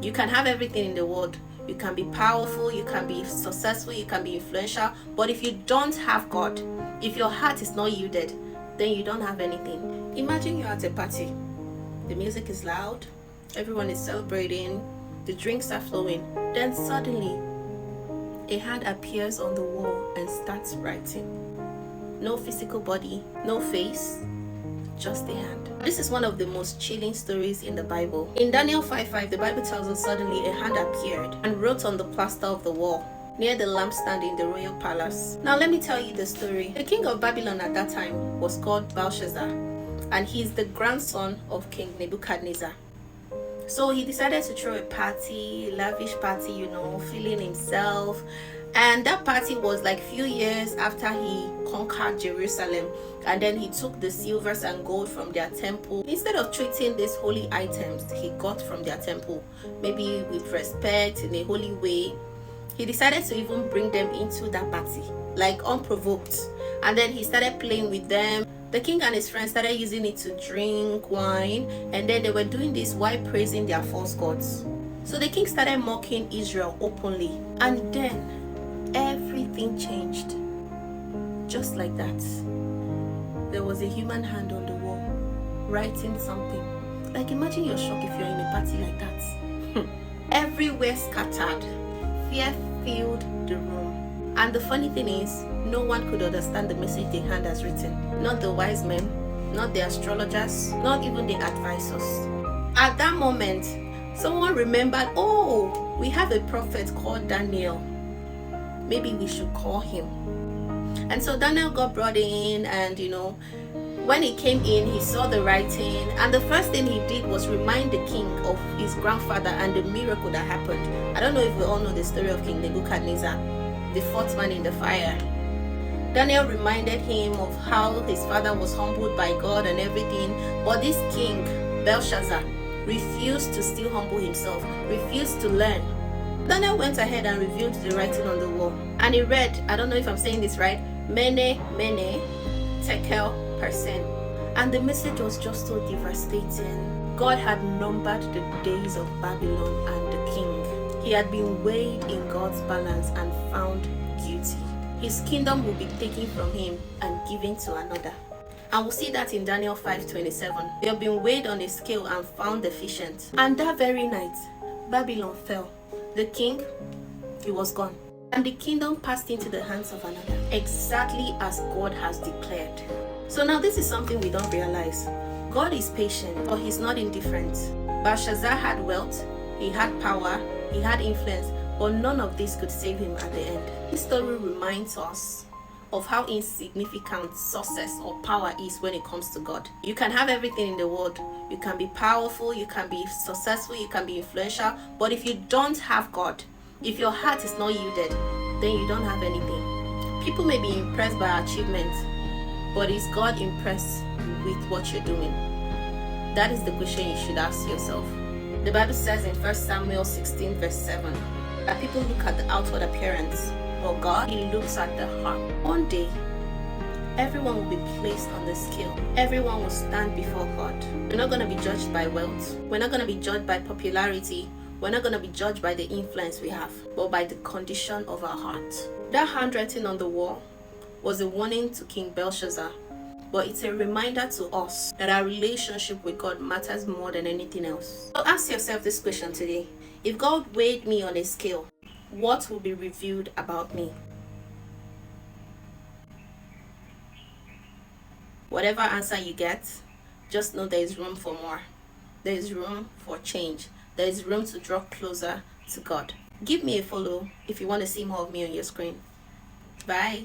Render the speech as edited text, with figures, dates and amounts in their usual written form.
You can have everything in the world. You can be powerful, you can be successful, you can be influential, but if you don't have God, if your heart is not yielded, then you don't have anything. Imagine you're at a party. The music is loud, everyone is celebrating, the drinks are flowing. Then suddenly, a hand appears on the wall and starts writing. No physical body, no face, just a hand. This is one of the most chilling stories in the Bible. In Daniel 5:5, the Bible tells us suddenly a hand appeared and wrote on the plaster of the wall near the lampstand in the royal palace. Now let me tell you the story. The king of Babylon at that time was called Belshazzar, and he's the grandson of King Nebuchadnezzar. So he decided to throw a party, lavish party, feeling himself. And that party was like few years after he conquered Jerusalem, and then he took the silvers and gold from their temple. Instead of treating these holy items he got from their temple, maybe with respect, in a holy way, he decided to even bring them into that party, like unprovoked. And then he started playing with them. The king and his friends started using it to drink wine, and then they were doing this while praising their false gods. So the king started mocking Israel openly, and then everything changed. Just like that, there was a human hand on the wall writing something. Like, imagine your shock if you're in a party like that. Everywhere scattered, fear filled the room. And the funny thing is, no one could understand the message the hand has written. Not the wise men, not the astrologers, not even the advisors. At that moment, someone remembered, oh, we have a prophet called Daniel. Maybe we should call him. And so Daniel got brought in, and when he came in, he saw the writing, and the first thing he did was remind the king of his grandfather and the miracle that happened. I don't know if we all know the story of King Nebuchadnezzar, the fourth man in the fire. Daniel reminded him of how his father was humbled by God and everything, but this king, Belshazzar, refused to still humble himself, refused to learn. Daniel went ahead and revealed the writing on the wall, and he read, I don't know if I'm saying this right, Mene, Mene, Tekel, Parsin. And the message was just so devastating. God had numbered the days of Babylon and the king. He had been weighed in God's balance and found guilty. His kingdom will be taken from him and given to another. And we'll see that in Daniel 5:27. They have been weighed on a scale and found deficient. And that very night, Babylon fell. The king, he was gone. And the kingdom passed into the hands of another, exactly as God has declared. So now this is something we don't realize. God is patient, but he's not indifferent. Belshazzar had wealth, he had power, he had influence, but none of this could save him at the end. This story reminds us of how insignificant success or power is when it comes to God. You can have everything in the world. You can be powerful, you can be successful, you can be influential, but if you don't have God, if your heart is not yielded, then you don't have anything. People may be impressed by our achievements, but is God impressed with what you're doing? That is the question you should ask yourself. The Bible says in 1 Samuel 16:7 that people look at the outward appearance, but God, he looks at the heart. One day, everyone will be placed on the scale. Everyone will stand before God. We're not going to be judged by wealth. We're not going to be judged by popularity. We're not going to be judged by the influence we have, but by the condition of our heart. That handwriting on the wall was a warning to King Belshazzar, but it's a reminder to us that our relationship with God matters more than anything else. So ask yourself this question today. If God weighed me on a scale, what will be revealed about me? Whatever answer you get, just know there is room for more. There is room for change. There is room to draw closer to God. Give me a follow if you want to see more of me on your screen. Bye.